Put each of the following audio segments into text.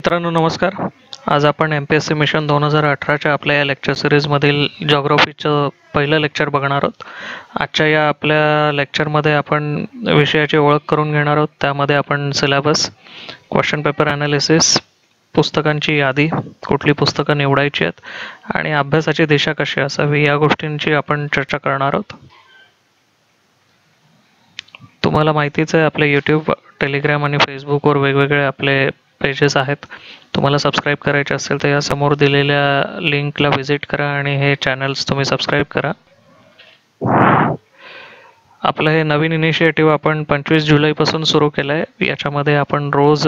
मित्रांनो नमस्कार. आज आपण MPSC मिशन 2018च्या आपल्या या लेक्चर सिरीजमधील जॉग्राफीचं पहिलं लेक्चर बघणार आहोत. आजच्या या आपल्या लेक्चरमध्ये आपण विषयाची ओळख करून घेणार आहोत. त्यामध्ये आपण सिलेबस, क्वेश्चन पेपर ॲनालिसिस, पुस्तकांची यादी, कुठली पुस्तकं निवडायची आहेत आणि अभ्यासाची दिशा कशी असावी या गोष्टींची आपण चर्चा करणार आहोत. तुम्हाला माहितीच आहे आपले यूट्यूब, टेलिग्राम आणि फेसबुकवर वेगवेगळे आपले पेजेस आहेत. तुम्हाला सबस्क्राईब करायचे असेल तर या समोर दिलेल्या लिंकला व्हिजिट करा आणि हे चॅनल्स तुम्ही सबस्क्राईब करा. आपलं हे नवीन इनिशिएटिव्ह आपण 25 जुलैपासून सुरू केलं आहे. याच्यामध्ये आपण रोज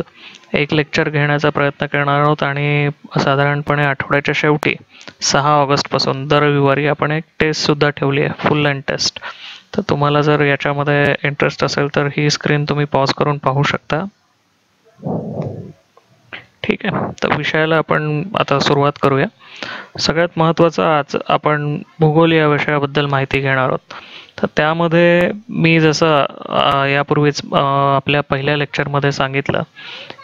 एक लेक्चर घेण्याचा प्रयत्न करणार आहोत आणि साधारणपणे आठवड्याच्या शेवटी 6 ऑगस्टपासून दर रविवारी आपण एक टेस्टसुद्धा ठेवली आहे, फुल लँड टेस्ट. तर तुम्हाला जर याच्यामध्ये इंटरेस्ट असेल तर ही स्क्रीन तुम्ही पॉज करून पाहू शकता. ठीक आहे, तर विषयाला आपण आता सुरुवात करूया. सगळ्यात महत्त्वाचं आज आपण भूगोल या विषयाबद्दल माहिती घेणार आहोत. तर त्यामध्ये मी जसं यापूर्वीच आपल्या पहिल्या लेक्चरमध्ये सांगितलं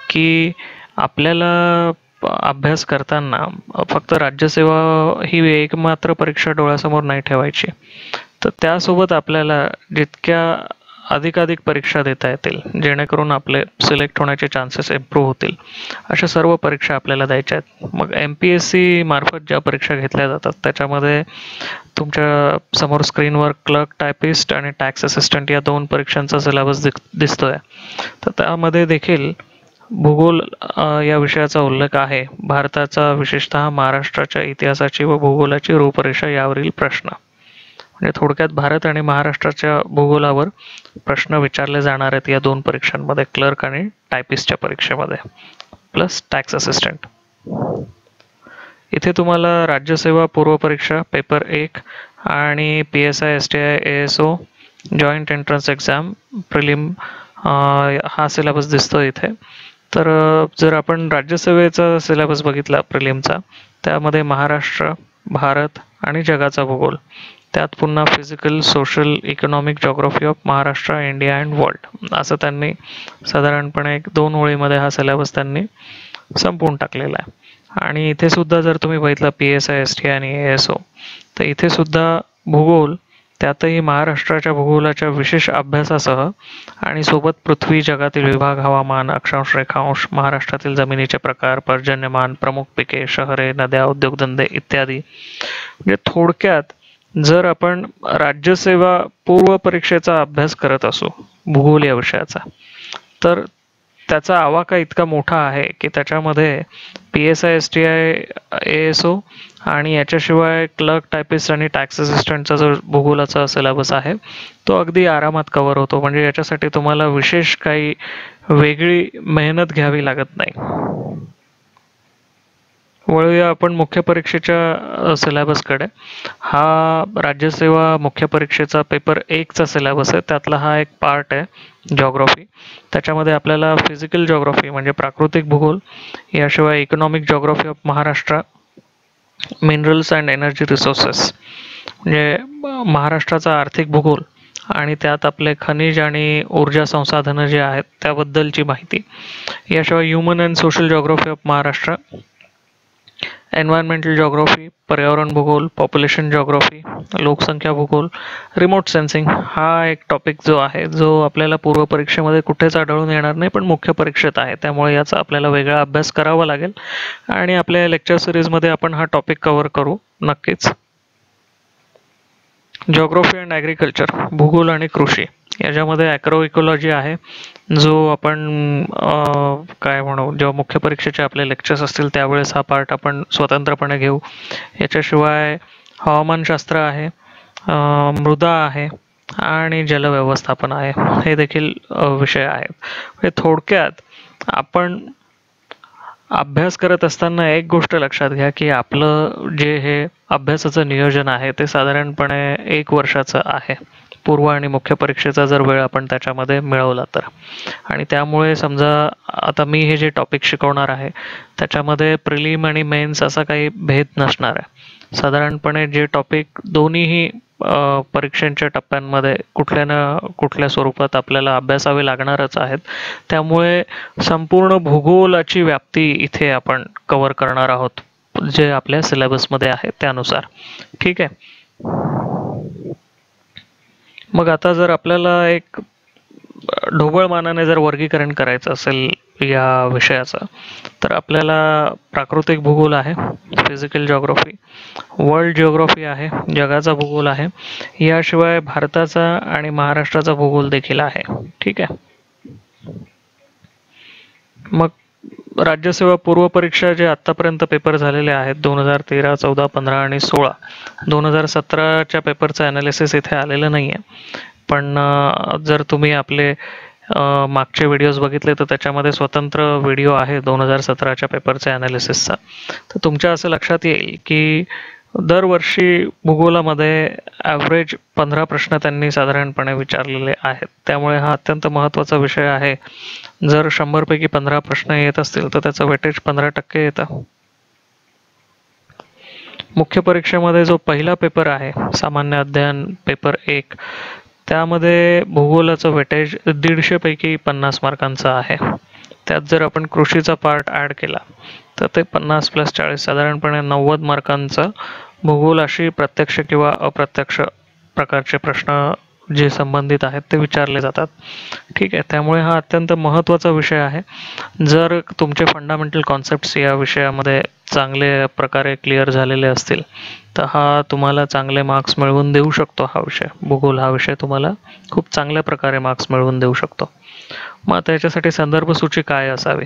की आपल्याला अभ्यास करताना फक्त राज्यसेवा ही एकमात्र परीक्षा डोळ्यासमोर नाही ठेवायची. तर त्यासोबत आपल्याला जितक्या अधिकाधिक परीक्षा देता येतील जेणेकरून आपले सिलेक्ट होण्याचे चान्सेस इम्प्रूव्ह होतील अशा सर्व परीक्षा आपल्याला द्यायच्या आहेत. मग MPSC मार्फत ज्या परीक्षा घेतल्या जातात त्याच्यामध्ये तुमच्या समोर स्क्रीनवर क्लर्क, टायपिस्ट आणि टॅक्स असिस्टंट या 2 परीक्षांचा सिलेबस दिसतोय. तर त्यामध्ये देखील भूगोल या विषयाचा उल्लेख आहे. भारताचा विशेषतः महाराष्ट्राच्या इतिहासाची व भूगोलाची रूपरेषा यावरील प्रश्न, म्हणजे थोडक्यात भारत आणि महाराष्ट्राच्या भूगोलावर प्रश्न विचारले जाणार आहेत या 2 परीक्षांमध्ये, क्लर्क आणि टायपिस्टच्या परीक्षेमध्ये, प्लस टॅक्स असिस्टंट. इथे तुम्हाला राज्यसेवा पूर्व परीक्षा पेपर 1 आणि PSI STI ASO joint entrance exam prelim हा सिलेबस दिसतो इथे. तर जर आपण राज्यसेवेचा सिलेबस बघितला प्रिलिमचा, त्यामध्ये महाराष्ट्र, भारत आणि जगाचा भूगोल, त्यात पुन्हा physical, social, economic geography of Maharashtra, India and world असं त्यांनी साधारणपणे 1-2 ओळीमध्ये हा सिलेबस त्यांनी संपवून टाकलेला आहे. आणि इथे सुद्धा जर तुम्ही बघितलं PSI STI आणि ASO, तर इथे सुद्धा भूगोल, त्यातही महाराष्ट्राच्या भूगोलाच्या विशेष अभ्यासासह आणि सोबत पृथ्वी, जगातील विभाग, हवामान, अक्षांश, रेखांश, महाराष्ट्रातील जमिनीचे प्रकार, पर्जन्यमान, प्रमुख पिके, शहरे, नद्या, उद्योगधंदे इत्यादी. म्हणजे थोडक्यात जर आपण राज्यसेवा पूर्व परीक्षेचा अभ्यास करत असू भूगोल या विषयाचा, तर त्याचा आवाका इतका मोठा आहे की त्याच्यामध्ये PSI STI ASO आणि याच्याशिवाय क्लर्क, टायपिस्ट आणि टॅक्स असिस्टंटचा जो भूगोलाचा सिलेबस आहे तो अगदी आरामात कव्हर होतो. म्हणजे याच्यासाठी तुम्हाला विशेष काही वेगळी मेहनत घ्यावी लागत नाही. वळूया आपण मुख्य परीक्षेच्या सिलेबसकडे. हा राज्यसेवा मुख्य परीक्षेचा पेपर 1चा सिलेबस आहे. त्यातला हा एक पार्ट आहे जॉग्राफी. त्याच्यामध्ये आपल्याला फिजिकल जॉग्राफी म्हणजे प्राकृतिक भूगोल, याशिवाय economic geography of Maharashtra, minerals and energy resources म्हणजे महाराष्ट्राचा आर्थिक भूगोल आणि त्यात आपले खनिज आणि ऊर्जा संसाधनं जे आहेत त्याबद्दलची माहिती, याशिवाय human and social geography of Maharashtra, environmental geography, पर्यावरण भूगोल, पॉप्युलेशन जॉग्राफी, लोकसंख्या भूगोल, रिमोट सेन्सिंग हा एक टॉपिक जो आहे जो आपल्याला पूर्व परीक्षेमध्ये कुठेच आढळून येणार नाही पण मुख्य परीक्षेत आहे. त्यामुळे याचा आपल्याला वेगळा अभ्यास करावा लागेल आणि आपल्या लेक्चर सिरीजमध्ये आपण हा टॉपिक कव्हर करू नक्कीच. जॉग्राफी अँड ॲग्रिकल्चर, भूगोल आणि कृषी, याच्यामध्ये ॲग्रो इकॉलॉजी आहे जो आपण काय म्हणू, जेव्हा मुख्य परीक्षेचे आपले लेक्चर्स असतील त्यावेळेस हा पार्ट आपण स्वतंत्रपणे घेऊ. याच्याशिवाय हवामानशास्त्र आहे, मृदा आहे आणि जलव्यवस्थापन आहे, हे देखील विषय आहेत. थोडक्यात आपण अभ्यास करत असताना एक गोष्ट लक्षात घ्या की आपलं जे हे अभ्यासाचं नियोजन आहे ते साधारणपणे 1 वर्षाचं आहे. पूर्व आणि मुख्य परीक्षेचा जर वेळ आपण त्याच्यामध्ये मिळवला तर. आणि त्यामुळे समजा आता मी हे जे टॉपिक शिकवणार आहे त्याच्यामध्ये प्रिलिम आणि मेन्स असा काही भेद नसणार आहे. साधारणपणे जे टॉपिक दोन्हीही परीक्षांच्या टप्प्यांमध्ये कुठल्या ना कुठल्या स्वरूपात आपल्याला अभ्यासावे लागणारच आहेत. त्यामुळे संपूर्ण भूगोलाची व्याप्ती इथे आपण कव्हर करणार आहोत, जे आपल्या सिलेबसमध्ये आहे त्यानुसार. ठीक आहे. मग आता जर आपल्याला एक ढोबळमानाने जर वर्गीकरण करायचं असेल या विषयाचं, तर आपल्याला प्राकृतिक भूगोल आहे, फिजिकल जिओग्राफी, वर्ल्ड जिओग्राफी आहे, जगाचा भूगोल आहे, याशिवाय भारताचा आणि महाराष्ट्राचा भूगोल देखील आहे. ठीक आहे. मग राज्यसेवा पूर्व परीक्षा जे आत्तापर्यंत पेपर झालेले आहेत 2013, 14, 15 आणि 16, 2017च्या पेपरचं ॲनालिसिस इथे आलेलं नाही आहे. पण जर तुम्ही आपले मागचे व्हिडिओज बघितले तर त्याच्यामध्ये स्वतंत्र व्हिडिओ आहे 2017च्या पेपरच्या ॲनालिसिसचा. तर तुमच्या असं लक्षात येईल की दरवर्षी भूगोलामध्ये ॲव्हरेज 15 प्रश्न त्यांनी साधारणपणे विचारलेले आहेत. त्यामुळे हा अत्यंत महत्त्वाचा विषय आहे. जर 100 पैकी 15 प्रश्न येत असतील तर त्याचं वेटेज 15% येतं. मुख्य परीक्षेमध्ये जो पहिला पेपर आहे सामान्य अध्ययन पेपर 1, त्यामध्ये भूगोलाचं वेटेज 150 पैकी 50 मार्कांचं आहे. त्यात जर आपण कृषीचा पार्ट ॲड केला तर ते 50 + 40 साधारणपणे 90 मार्कांचं भूगोलाशी प्रत्यक्ष किंवा अप्रत्यक्ष प्रकारचे प्रश्न जे संबंधित आहेत ते विचारले जातात. ठीक आहे. त्यामुळे हा अत्यंत महत्त्वाचा विषय आहे. जर तुमचे फंडामेंटल कॉन्सेप्ट्स या विषयामध्ये चांगले प्रकारे क्लिअर झालेले असतील तर हा तुम्हाला चांगले मार्क्स मिळवून देऊ शकतो. हा विषय भूगोल हा विषय तुम्हाला खूप चांगल्या प्रकारे मार्क्स मिळवून देऊ शकतो. मग आता याच्यासाठी संदर्भ सूची काय असावी,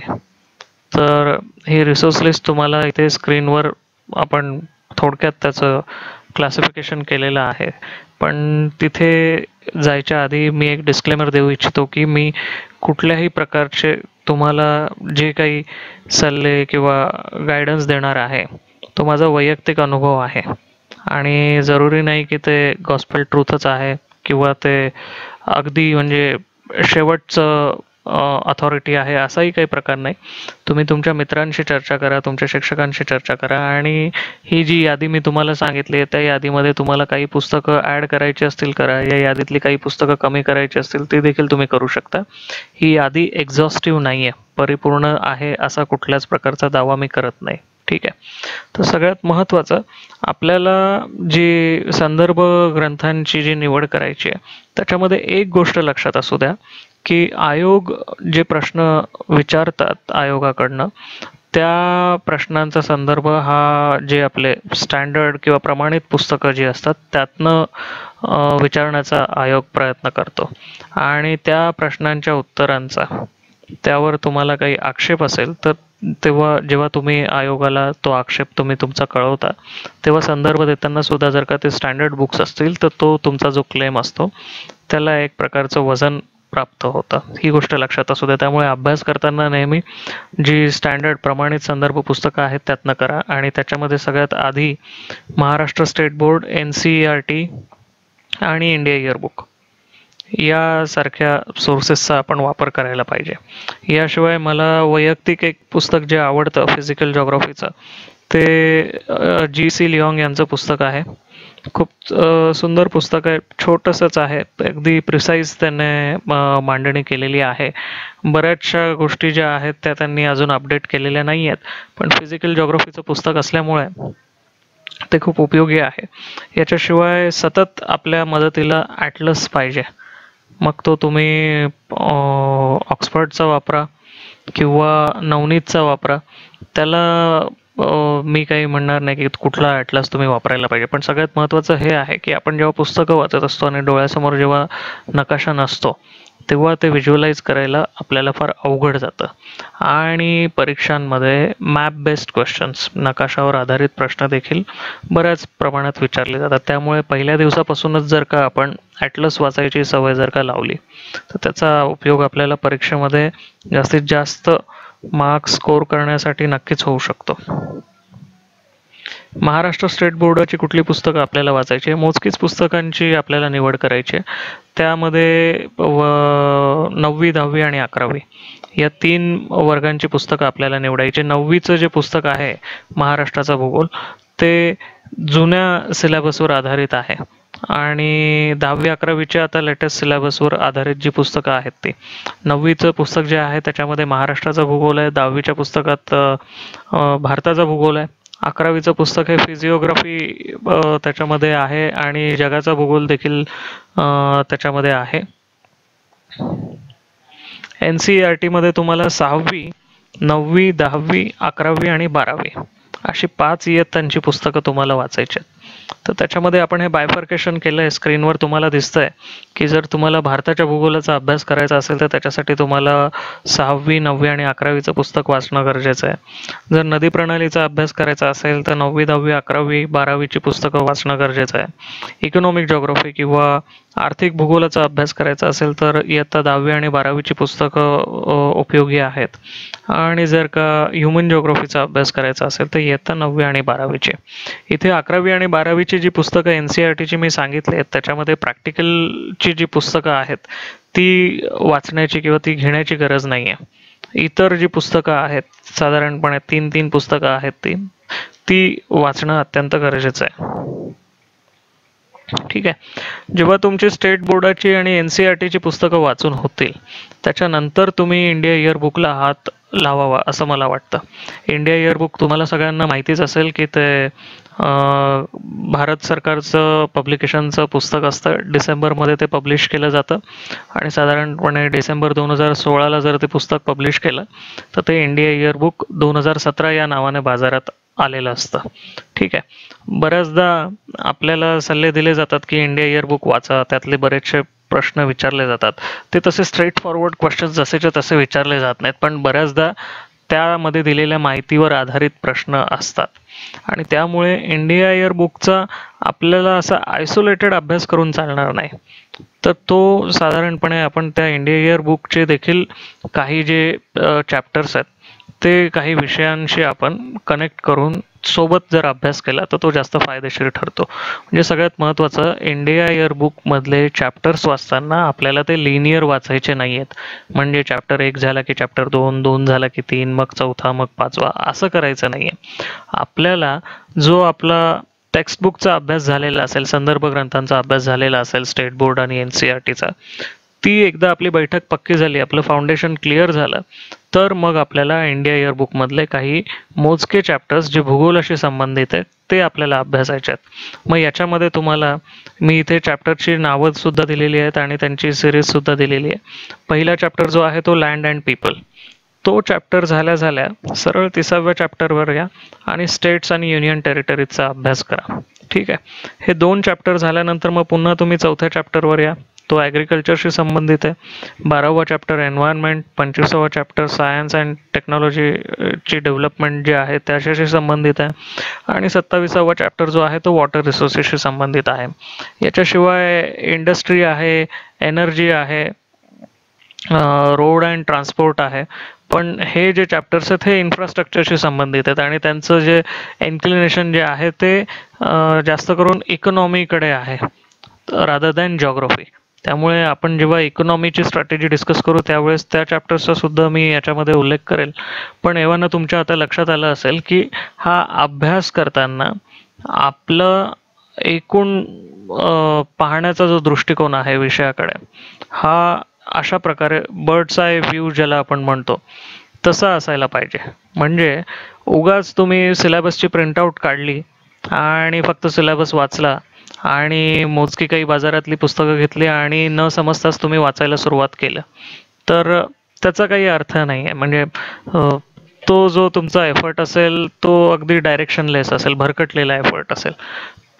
तर ही रिसोर्स लिस्ट तुम्हाला इथे स्क्रीनवर आपण थोडक्यात त्याचं क्लासिफिकेशन केलेलं आहे. पण तिथे जायच्या आधी मी एक डिस्क्लेमर देऊ इच्छितो की मी कुठल्याही प्रकारचे तुम्हाला जे काही सल्ले किंवा गायडन्स देणार आहे तो माझा वैयक्तिक अनुभव आहे आणि जरुरी नाही की ते गॉस्पेल ट्रूथच आहे किंवा ते अगदी म्हणजे शेवटचं अथॉरिटी आहे, असाही काही प्रकार नाही. तुम्ही तुमच्या मित्रांशी चर्चा करा, तुमच्या शिक्षकांशी चर्चा करा आणि ही जी यादी मी तुम्हाला सांगितली आहे त्या यादीमध्ये तुम्हाला काही पुस्तकं ॲड करायची असतील करा, या यादीतली काही पुस्तकं कमी करायची असतील ती देखील तुम्ही करू शकता. ही यादी एक्झॉस्टिव्ह नाही आहे, परिपूर्ण आहे असा कुठल्याच प्रकारचा दावा मी करत नाही. ठीक आहे. तर सगळ्यात महत्त्वाचं आपल्याला जी संदर्भ ग्रंथांची जी निवड करायची आहे त्याच्यामध्ये एक गोष्ट लक्षात असू द्या की आयोग जे प्रश्न विचारतात आयोगाकडनं त्या प्रश्नांचा संदर्भ हा जे आपले स्टँडर्ड किंवा प्रमाणित पुस्तकं जी असतात त्यातनं विचारण्याचा आयोग प्रयत्न करतो आणि त्या प्रश्नांच्या उत्तरांचा त्यावर तुम्हाला काही आक्षेप असेल तर तेव्हा जेव्हा तुम्ही आयोगाला तो आक्षेप तुम्ही तुमचा कळवता तेव्हा संदर्भ देताना सुद्धा जर का ते स्टँडर्ड बुक्स असतील तर तो तुमचा जो क्लेम असतो त्याला एक प्रकारचं वजन प्राप्त होतं. ही गोष्ट लक्षात असू द्या. त्यामुळे अभ्यास करताना नेहमी जी स्टँडर्ड प्रमाणित संदर्भ पुस्तकं आहेत त्यातनं करा आणि त्याच्यामध्ये सगळ्यात आधी महाराष्ट्र स्टेट बोर्ड, NCERT आणि इंडिया इयरबुक यासारख्या सोर्सेसचा आपण वापर करायला पाहिजे. याशिवाय मला वैयक्तिक एक पुस्तक जे आवडतं फिजिकल जिओग्राफीचं ते GC लिऑंग यांचं पुस्तक आहे. खूप सुंदर पुस्तक आहे, छोटंसंच आहे, अगदी प्रिसाईज त्याने मांडणी केलेली आहे. बऱ्याचशा गोष्टी ज्या आहेत त्या त्यांनी अजून अपडेट केलेल्या नाही आहेत, पण फिजिकल जिओग्राफीचं पुस्तक असल्यामुळे ते खूप उपयोगी आहे. याच्याशिवाय सतत आपल्या मदतीला ॲटलस पाहिजे. मग तो तुम्ही ऑक्सफर्डचा वापरा किंवा नवनीतचा वापरा. त्याला मी काही म्हणणार नाही की कुठला ॲटलास तुम्ही वापरायला पाहिजे, पण सगळ्यात महत्त्वाचं हे आहे की आपण जेव्हा पुस्तकं वाचत असतो आणि डोळ्यासमोर जेव्हा नकाशा नसतो तेव्हा ते व्हिज्युअलाइज करायला आपल्याला फार अवघड जातं आणि परीक्षांमध्ये मॅप बेस्ड क्वेश्चन्स नकाशावर आधारित प्रश्न देखील बऱ्याच प्रमाणात विचारले जातात. त्यामुळे पहिल्या दिवसापासूनच जर का आपण ॲटलस वाचायची सवय जर का लावली तर त्याचा उपयोग आपल्याला परीक्षेमध्ये जास्तीत जास्त मार्क्स स्कोर करण्यासाठी नक्कीच होऊ शकतो. महाराष्ट्र स्टेट बोर्डाची कुठली पुस्तकं आपल्याला वाचायची आहे, मोजकीच पुस्तकांची आपल्याला निवड करायची आहे. त्यामध्ये 9वी, 10वी आणि 11वी या 3 वर्गांची पुस्तकं आपल्याला निवडायची. 9वीचं जे पुस्तक आहे महाराष्ट्राचा भूगोल ते जुन्या सिलेबसवर आधारित आहे आणि 10वी-11वीच्या आता लेटेस्ट सिलेबसवर आधारित जी पुस्तकं आहेत ती. 9वीचं पुस्तक जे आहे त्याच्यामध्ये महाराष्ट्राचा भूगोल आहे, 10वीच्या पुस्तकात भारताचा भूगोल आहे, 11वीचं पुस्तक हे फिजिओग्राफी त्याच्यामध्ये आहे आणि जगाचा भूगोल देखील त्याच्यामध्ये आहे. NCERT मध्ये तुम्हाला 6वी, 9वी, 10वी, 11वी आणि 12वी अशी 5 इयत्तांची पुस्तकं तुम्हाला वाचायची आहेत. तर त्याच्यामध्ये आपण हे बायफर्केशन केलं आहे. स्क्रीनवर तुम्हाला दिसतंय की जर तुम्हाला भारताच्या भूगोलाचा अभ्यास करायचा असेल तर त्याच्यासाठी तुम्हाला 6वी, 9वी आणि 11वीचं पुस्तक वाचणं गरजेचं आहे. जर नदी प्रणालीचा अभ्यास करायचा असेल तर 9वी, 10वी, 11वी, 12वीची पुस्तकं वाचणं गरजेचं आहे. इकॉनॉमिक जिओग्राफी किंवा आर्थिक भूगोलाचा अभ्यास करायचा असेल तर इयत्ता 10वी आणि 12वीची पुस्तकं उपयोगी आहेत. आणि जर का ह्युमन जिओग्राफीचा अभ्यास करायचा असेल तर इयत्ता 9वी आणि 12वीची. इथे 11वी आणि 12वीची जी पुस्तकं NCERTची मी सांगितली आहेत त्याच्यामध्ये प्रॅक्टिकलची जी पुस्तकं आहेत ती वाचण्याची किंवा ती घेण्याची गरज नाही आहे. इतर जी पुस्तकं आहेत साधारणपणे 3 पुस्तकं आहेत ती वाचणं अत्यंत गरजेचं आहे. ठीक आहे. जेव्हा तुमची स्टेट बोर्डाची आणि NCERTची पुस्तकं वाचून होतील त्याच्यानंतर तुम्ही इंडिया इयरबुकला हात लावावा असं मला वाटतं. इंडिया इयरबुक तुम्हाला सगळ्यांना माहितीच असेल की ते भारत सरकारचं पब्लिकेशनचं पुस्तक असतं. डिसेंबरमध्ये ते पब्लिश केलं जातं आणि साधारणपणे डिसेंबर 2016ला जर ते पुस्तक पब्लिश केलं तर ते इंडिया इयरबुक 2017 या नावाने बाजारात आलेलं असतं. ठीक आहे. बऱ्याचदा आपल्याला सल्ले दिले जातात की इंडिया इयरबुक वाचा, त्यातले बरेचसे प्रश्न विचारले जातात. ते तसे स्ट्रेट फॉरवर्ड क्वेश्चन जसेच्या तसे विचारले जात नाहीत, पण बऱ्याचदा त्यामध्ये दिलेल्या माहितीवर आधारित प्रश्न असतात आणि त्यामुळे इंडिया इयरबुकचा आपल्याला असा आयसोलेटेड अभ्यास करून चालणार नाही. तर तो साधारणपणे आपण त्या इंडिया इयरबुकचे देखील काही जे चॅप्टर्स आहेत ते काही विषयांशी आपण कनेक्ट करून सोबत जर अभ्यास केला तर तो जास्त फायदेशीर ठरतो. म्हणजे सगळ्यात महत्त्वाचं इंडिया इयरबुकमधले चॅप्टर्स वाचताना आपल्याला ते लिनियर वाचायचे नाही आहेत. म्हणजे चॅप्टर 1 झाला की चॅप्टर 2, 2 झाला की 3, मग 4था, मग 5वा असं करायचं नाही आहे. आपल्याला जो आपला टेक्स्टबुकचा अभ्यास झालेला असेल, संदर्भ ग्रंथांचा अभ्यास झालेला असेल स्टेट बोर्ड आणि NCERTचा, ती एकदा आपली बैठक पक्की झाली, आपलं फाउंडेशन क्लिअर झालं तर मग आपल्याला इंडिया इयरबुकमधले काही मोजके चॅप्टर्स जे भूगोलाशी संबंधित आहेत ते आपल्याला अभ्यासायचे आहेत. मग याच्यामध्ये तुम्हाला मी इथे चॅप्टरची नावं सुद्धा दिलेली आहेत आणि त्यांची सिरीज सुद्धा दिलेली आहे. पहिला चॅप्टर जो आहे तो लँड अँड पीपल. तो चॅप्टर झाल्या सरळ 30व्या चॅप्टरवर या आणि स्टेट्स आणि युनियन टेरिटरीजचा अभ्यास करा. ठीक आहे. हे 2 चॅप्टर झाल्यानंतर मग पुन्हा तुम्ही 4थ्या चॅप्टरवर या. तो ॲग्रिकल्चरशी संबंधित आहे. 12वा चॅप्टर एन्व्हायरमेंट, 25वा चॅप्टर सायन्स अँड टेक्नॉलॉजीची डेव्हलपमेंट जे आहे त्याच्याशी संबंधित आहे आणि 27वा चॅप्टर जो आहे तो वॉटर रिसोर्सेसशी संबंधित आहे. याच्याशिवाय इंडस्ट्री आहे, एनर्जी आहे, रोड अँड ट्रान्सपोर्ट आहे. पण हे जे चॅप्टर्स आहेत हे इन्फ्रास्ट्रक्चरशी संबंधित आहेत आणि त्यांचं जे इन्क्लिनेशन जे आहे ते जास्त करून इकॉनॉमीकडे आहे रादर दॅन जिओग्राफी. त्यामुळे आपण जेव्हा इकॉनॉमीची स्ट्रॅटेजी डिस्कस करू त्यावेळेस त्या चॅप्टर्सचा सुद्धा मी याच्यामध्ये उल्लेख करेल. पण एव्हाना तुमच्या आता लक्षात आलं असेल की हा अभ्यास करताना आपलं एकूण पाहण्याचा जो दृष्टिकोन आहे विषयाकडे हा अशा प्रकारे बर्ड्स आय व्ह्यू ज्याला आपण म्हणतो तसा असायला पाहिजे. म्हणजे उगाच तुम्ही सिलेबसची प्रिंटआउट काढली आणि फक्त सिलेबस वाचला आणि मोजकी काही बाजारातली पुस्तकं घेतली आणि न समजताच तुम्ही वाचायला सुरुवात केलं तर त्याचा काही अर्थ नाही आहे. म्हणजे तो जो तुमचा एफर्ट असेल तो अगदी डायरेक्शनलेस असेल, भरकटलेला एफर्ट असेल.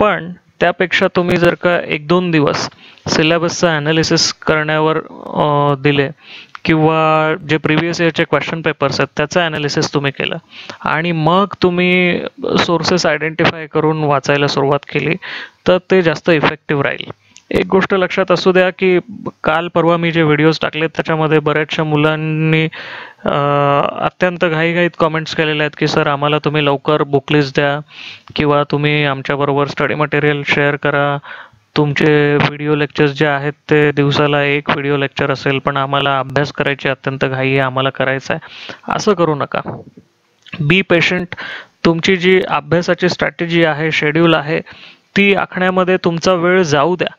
पण त्यापेक्षा तुम्ही जर का 1-2 दिवस सिलेबसचं ॲनालिसिस करण्यावर दिले किंवा जे प्रिव्हियस इयरचे क्वेश्चन पेपर्स आहेत त्याचं ॲनालिसिस तुम्ही केलं आणि मग तुम्ही सोर्सेस आयडेंटिफाय करून वाचायला सुरुवात केली तर ते जास्त इफेक्टिव्ह राहील. एक गोष्ट लक्षात असू द्या की काल परवा मी जे व्हिडिओज टाकलेत त्याच्यामध्ये बऱ्याचशा मुलांनी अत्यंत घाईघाईत कॉमेंट्स केलेले आहेत की सर आम्हाला तुम्ही लवकर बुक लिस्ट द्या किंवा तुम्ही आमच्याबरोबर स्टडी मटेरियल शेअर करा. तुमचे व्हिडिओ लेक्चर्स जे आहेत ते दिवसाला 1 व्हिडिओ लेक्चर असेल पण आम्हाला अभ्यास करायची अत्यंत घाई आहे, आम्हाला करायचं आहे. असं करू नका. Be patient. तुमची जी अभ्यासाची स्ट्रॅटेजी आहे, शेड्यूल आहे ती आखण्यामध्ये तुमचा वेळ जाऊ द्या,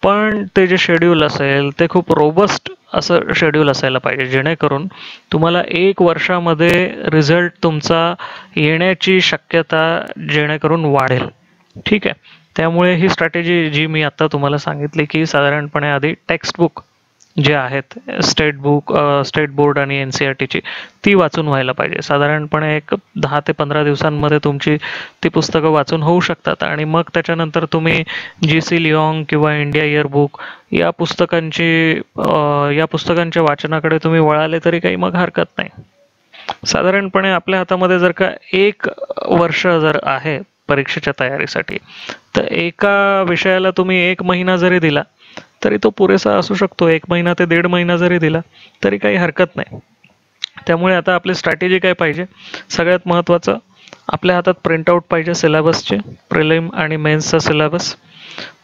पण ते जे शेड्यूल असेल ते खूप रोबस्ट असं शेड्यूल असायला पाहिजे, जेणेकरून तुम्हाला 1 वर्षामध्ये रिझल्ट तुमचा येण्याची शक्यता जेणेकरून वाढेल. ठीक आहे. त्यामुळे ही स्ट्रॅटेजी जी मी आता तुम्हाला सांगितली की साधारणपणे आधी टेक्स्टबुक जे आहेत स्टेट बोर्ड आणि NCERTची ती वाचून व्हायला पाहिजे. साधारणपणे एक 10 ते 15 दिवसांमध्ये तुमची ती पुस्तकं वाचून होऊ शकतात आणि मग त्याच्यानंतर तुम्ही GC लिऑंग किंवा इंडिया इयरबुक या पुस्तकांच्या वाचनाकडे तुम्ही वळाले तरी काही मग हरकत नाही. साधारणपणे आपल्या हातामध्ये जर का 1 वर्ष जर आहे परीक्षेच्या तयारीसाठी, तर एका विषयाला तुम्ही 1 महिना जरी दिला तरी तो पुरेसा असू शकतो. 1 महिना ते 1.5 महिना जरी दिला तरी काही हरकत नाही. त्यामुळे आता आपली स्ट्रॅटेजी काय पाहिजे? सगळ्यात महत्त्वाचं, आपल्या हातात प्रिंटआउट पाहिजे सिलेबसचे, प्रिलिम आणि मेन्सचा सिलेबस.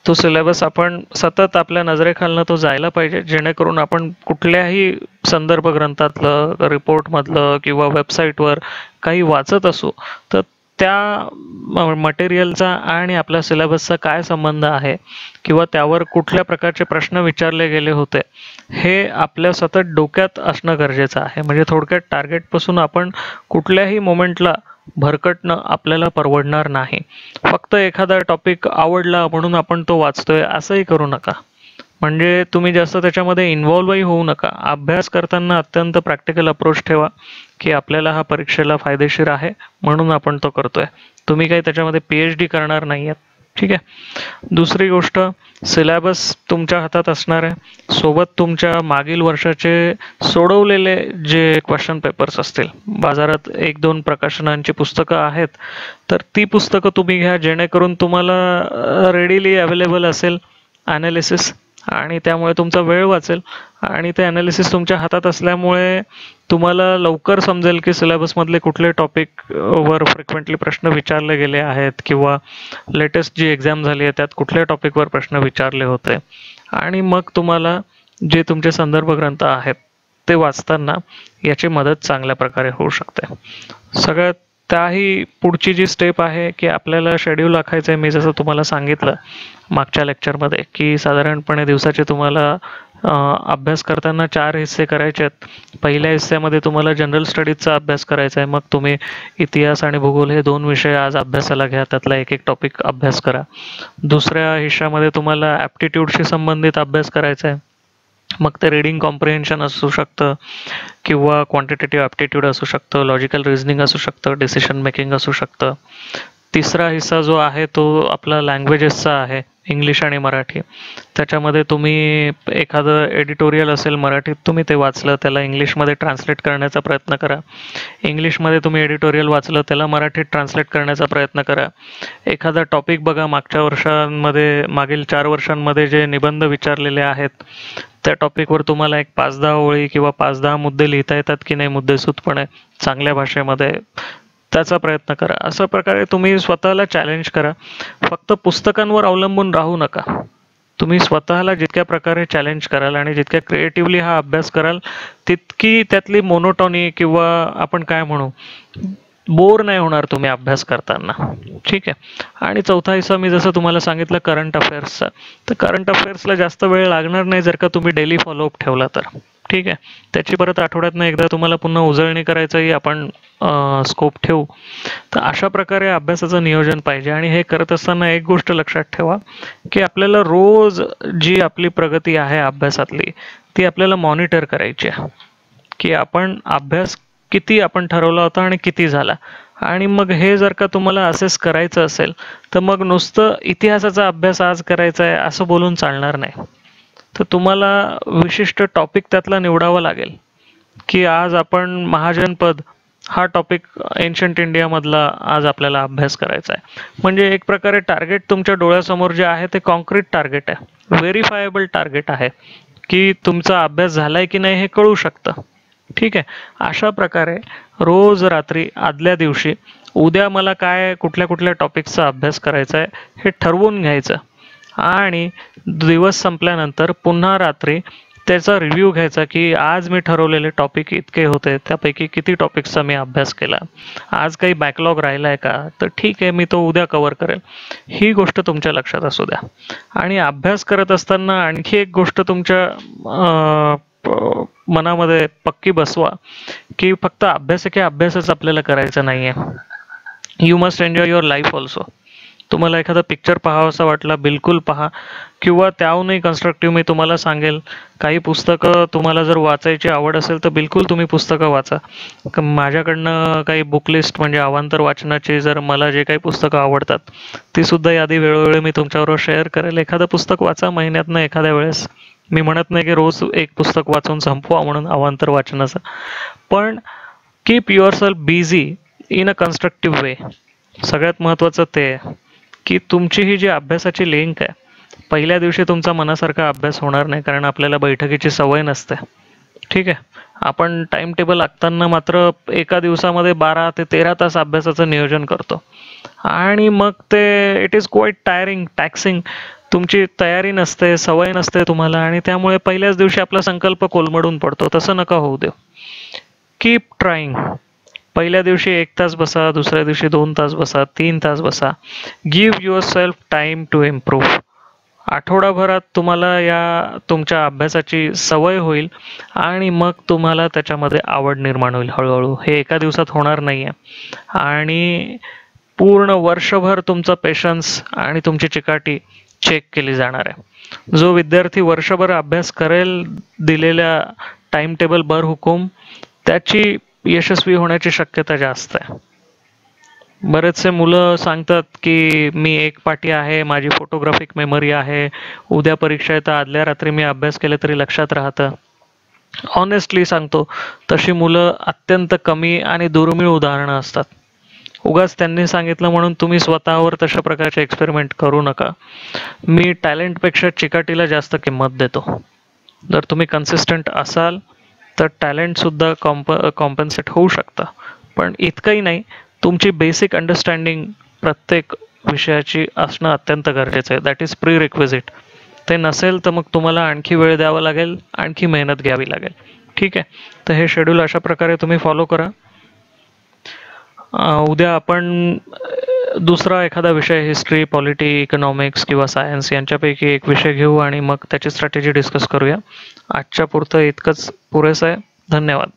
तो सिलेबस आपण सतत आपल्या नजरेखालनं तो जायला पाहिजे, जेणेकरून आपण कुठल्याही संदर्भ ग्रंथातलं, रिपोर्टमधलं किंवा वेबसाईटवर काही वाचत असू तर त्या मटेरियलचा आणि आपल्या सिलेबसचा काय संबंध आहे किंवा त्यावर कुठल्या प्रकारचे प्रश्न विचारले गेले होते हे आपल्या सतत डोक्यात असणं गरजेचं आहे. म्हणजे थोडक्यात टार्गेटपासून आपण कुठल्याही मोमेंटला भरकटणं आपल्याला परवडणार नाही. फक्त एखादा टॉपिक आवडला म्हणून आपण तो वाचतोय असंही करू नका. म्हणजे तुम्ही जास्त त्याच्यामध्ये इन्व्हॉल्वही होऊ नका. अभ्यास करताना अत्यंत प्रॅक्टिकल अप्रोच ठेवा की आपल्याला हा परीक्षेला फायदेशीर आहे म्हणून आपण तो करतोय. तुम्ही काही त्याच्यामध्ये PhD करणार नाही आहात. ठीक आहे. दुसरी गोष्ट, सिलेबस तुमच्या हातात असणार आहे, सोबत तुमच्या मागील वर्षाचे सोडवलेले जे क्वेश्चन पेपर्स असतील. बाजारात 1-2 प्रकाशनांची पुस्तकं आहेत, तर ती पुस्तकं तुम्ही घ्या, जेणेकरून तुम्हाला रेडिली अवेलेबल असेल ॲनालिसिस आणि त्यामुळे तुमचा वेळ वाचेल आणि ते ॲनालिसिस तुमच्या हातात असल्यामुळे तुम्हाला लवकर समजेल की सिलेबसमधले कुठले टॉपिक वर फ्रिक्वेंटली प्रश्न विचारले गेले आहेत किंवा लेटेस्ट जी एक्झाम झाली आहे त्यात कुठल्या टॉपिकवर प्रश्न विचारले होते. आणि मग तुम्हाला जे तुमचे संदर्भ ग्रंथ आहेत ते वाचताना याची मदत चांगल्या प्रकारे होऊ शकते. सगळ्यात त्याही पुढची जी स्टेप आहे की आपल्याला शेड्यूल आखायचं आहे. मी जसं तुम्हाला सांगितलं मागच्या लेक्चरमध्ये की साधारणपणे दिवसाचे तुम्हाला अभ्यास करताना 4 हिस्से करायचे आहेत. पहिल्या हिस्स्यामध्ये तुम्हाला जनरल स्टडीजचा अभ्यास करायचा आहे. मग तुम्ही इतिहास आणि भूगोल हे 2 विषय आज अभ्यासाला घ्या, त्यातला एक टॉपिक अभ्यास करा. दुसऱ्या हिस्स्यामध्ये तुम्हाला ॲप्टिट्यूडशी संबंधित अभ्यास करायचा आहे. मग ते रीडिंग कॉम्प्रिहेन्शन असू शकतं किंवा क्वांटिटेटिव्ह ॲप्टिट्यूड असू शकतं, लॉजिकल रिझनिंग असू शकतं, डिसिशन मेकिंग असू शकतं. तिसरा हिस्सा जो आहे तो आपला लँग्वेजेसचा आहे, इंग्लिश आणि मराठी. त्याच्यामध्ये तुम्ही एखादं एडिटोरियल असेल मराठीत, तुम्ही ते वाचलं, त्याला इंग्लिशमध्ये ट्रान्सलेट करण्याचा प्रयत्न करा. इंग्लिशमध्ये तुम्ही एडिटोरियल वाचलं, त्याला मराठीत ट्रान्सलेट करण्याचा प्रयत्न करा. एखादा टॉपिक बघा, मागील 4 वर्षांमध्ये जे निबंध विचारलेले आहेत त्या टॉपिकवर तुम्हाला एक 5-10 ओळी किंवा 5-10 मुद्दे लिहिता येतात की नाही मुद्देसूदपणे चांगल्या भाषेमध्ये, त्याचा प्रयत्न करा. अशा प्रकारे तुम्ही स्वतःला चॅलेंज करा. फक्त पुस्तकांवर अवलंबून राहू नका. तुम्ही स्वतःला जितक्या प्रकारे चॅलेंज कराल आणि जितक्या क्रिएटिव्हली हा अभ्यास कराल तितकी त्यातली मोनोटॉनी किंवा आपण काय म्हणू बोर नाही होणार तुम्ही अभ्यास करताना. ठीक आहे. आणि चौथा हिस्सा मी जसं तुम्हाला सांगितलं करंट अफेअर्सचा, तर करंट अफेअर्सला जास्त वेळ लागणार नाही जर का तुम्ही डेली फॉलोअप ठेवला तर. ठीक आहे. त्याची परत आठवड्यातनं एकदा तुम्हाला पुन्हा उजळणी करायचंही आपण स्कोप ठेवू. तर अशा प्रकारे अभ्यासाचं नियोजन पाहिजे. आणि हे करत असताना एक गोष्ट लक्षात ठेवा की आपल्याला रोज जी आपली प्रगती आहे अभ्यासातली ती आपल्याला मॉनिटर करायची आहे की आपण अभ्यास किती आपण ठरवला होता आणि किती झाला. आणि मग हे जर का तुम्हाला असेस करायचं असेल तर मग नुसतं इतिहासाचा अभ्यास आज करायचा आहे असं बोलून चालणार नाही. तर तुम्हाला विशिष्ट टॉपिक त्यातला निवडावा लागेल की आज आपण महाजनपद हा टॉपिक एन्शंट इंडियामधला आज आपल्याला अभ्यास करायचा आहे. म्हणजे एक प्रकारे टार्गेट तुमच्या डोळ्यासमोर जे आहे ते कॉन्क्रीट टार्गेट आहे, व्हेरीफायबल टार्गेट आहे की तुमचा अभ्यास झालाय की नाही हे कळू शकतं. ठीक आहे. अशा प्रकारे रोज रात्री आदल्या दिवशी उद्या मला कुठल्या कुठल्या टॉपिकचा अभ्यास करायचा आहे हे ठरवून घ्यायचं आणि दिवस संपल्यानंतर पुन्हा रात्री त्याचा रिव्ह्यू घ्यायचा की आज मी ठरवलेले टॉपिक इतके होते, त्यापैकी किती टॉपिक्सचा मी अभ्यास केला, आज काही बॅकलॉग राहिला आहे का, तर ठीक आहे मी तो उद्या कव्हर करेल. ही गोष्ट तुमच्या लक्षात असू द्या. आणि अभ्यास करत असताना आणखी एक गोष्ट तुमच्या मनामध्ये पक्की बसवा की फक्त अभ्यास की अभ्यासच आपल्याला करायचा नाही आहे. You must enjoy your life also. तुम्हाला एखादा पिक्चर पाहावासा वाटला, बिलकुल पहा. किंवा त्याहूनही कन्स्ट्रक्टिव्ह मी तुम्हाला सांगेल, काही पुस्तकं तुम्हाला जर वाचायची आवड असेल तर बिलकुल तुम्ही पुस्तकं वाचा. माझ्याकडनं काही बुक लिस्ट म्हणजे अवांतर वाचनाची, जर मला जे काही पुस्तकं आवडतात ती सुद्धा यादी वेळोवेळी मी तुमच्याबरोबर शेअर करेल. एखादं पुस्तक वाचा महिन्यातनं एखाद्या वेळेस. मी म्हणत नाही की रोज एक पुस्तक वाचून संपवा म्हणून अवांतर वाचनाचं, पण keep yourself busy in a constructive way. सगळ्यात महत्त्वाचं ते आहे की तुमची ही जी अभ्यासाची लिंक आहे, पहिल्या दिवशी तुमचा मनासारखा अभ्यास होणार नाही, कारण आपल्याला बैठकीची सवय नसते. ठीक आहे, आपण टाइम टेबल आखताना मात्र एका दिवसामध्ये 12 ते 13 तास अभ्यासाचं नियोजन करतो आणि मग ते it is quite tiring, taxing. तुमची तयारी नसते, सवय नसते तुम्हाला, आणि त्यामुळे पहिल्याच दिवशी आपला संकल्प कोलमडून पडतो. तसं नका होऊ देऊ. Keep trying. पहिल्या दिवशी 1 तास बसा, दुसऱ्या दिवशी 2 तास बसा, 3 तास बसा. Give yourself time to improve. आठवडाभरात तुम्हाला या तुमच्या अभ्यासाची सवय होईल आणि मग तुम्हाला त्याच्यामध्ये आवड निर्माण होईल हळूहळू. हे एका दिवसात होणार नाही आहे. आणि पूर्ण वर्षभर तुमचा पेशन्स आणि तुमची चिकाटी चेक केली जाणार आहे. जो विद्यार्थी वर्षभर अभ्यास करेल दिलेल्या टाइम टेबल बर हुकूम, त्याची यशस्वी होण्याची शक्यता जास्त आहे. बरेचसे मुलं सांगतात की मी एक पाठी आहे, माझी फोटोग्राफिक मेमरी आहे, उद्या परीक्षा आहे तर आदल्या रात्री मी अभ्यास केले तरी लक्षात राहतं. ऑनेस्टली सांगतो, तशी मुलं अत्यंत कमी आणि दुर्मिळ उदाहरणं असतात. उगाच त्यांनी सांगितलं म्हणून तुम्ही स्वतःवर तशा प्रकारचे एक्सपेरिमेंट करू नका. मी टॅलेंटपेक्षा चिकाटीला जास्त किंमत देतो. जर तुम्ही कन्सिस्टंट असाल तर टॅलेंटसुद्धा कॉम्पन्सेट होऊ शकतं, पण इतकंही नाही. तुमची बेसिक अंडरस्टँडिंग प्रत्येक विषयाची असणं अत्यंत गरजेचं आहे. That is pre requisite. ते नसेल तर मग तुम्हाला आणखी वेळ द्यावा लागेल, आणखी मेहनत घ्यावी लागेल. ठीक आहे, तर हे शेड्यूल अशा प्रकारे तुम्ही फॉलो करा. उद्या आपण दुसरा एखादा विषय, हिस्ट्री, पॉलिटी, इकॉनॉमिक्स किंवा सायन्स यांच्यापैकी एक विषय घेऊ आणि मग त्याची स्ट्रॅटेजी डिस्कस करूया. आजच्या पुरतं इतकंच पुरेसं आहे. धन्यवाद.